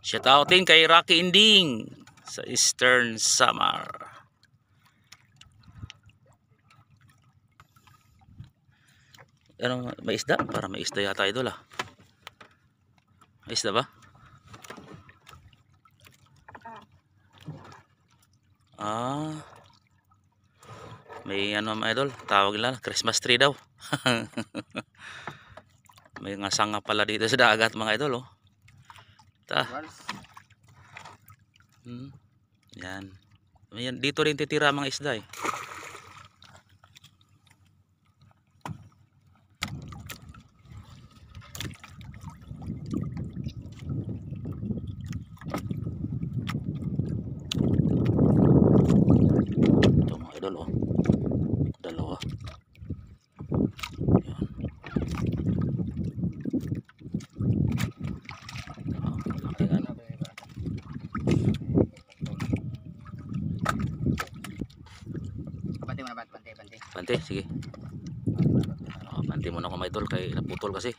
Shoutoutin kay Rocky Inding sa Eastern Samar. Ano, may isda? Para may isda yata idol ah. May isda ba? Ah. May ano mga idol, tawag nila Christmas tree daw. May nga sanga pala dito sa dagat mga idol oh. Ta. Yan. Yan dito rin titira mga isda eh. Ito mga idol oh. Dalawa. Pante, sige. Pante muna ko mga idol kay naputol kasi.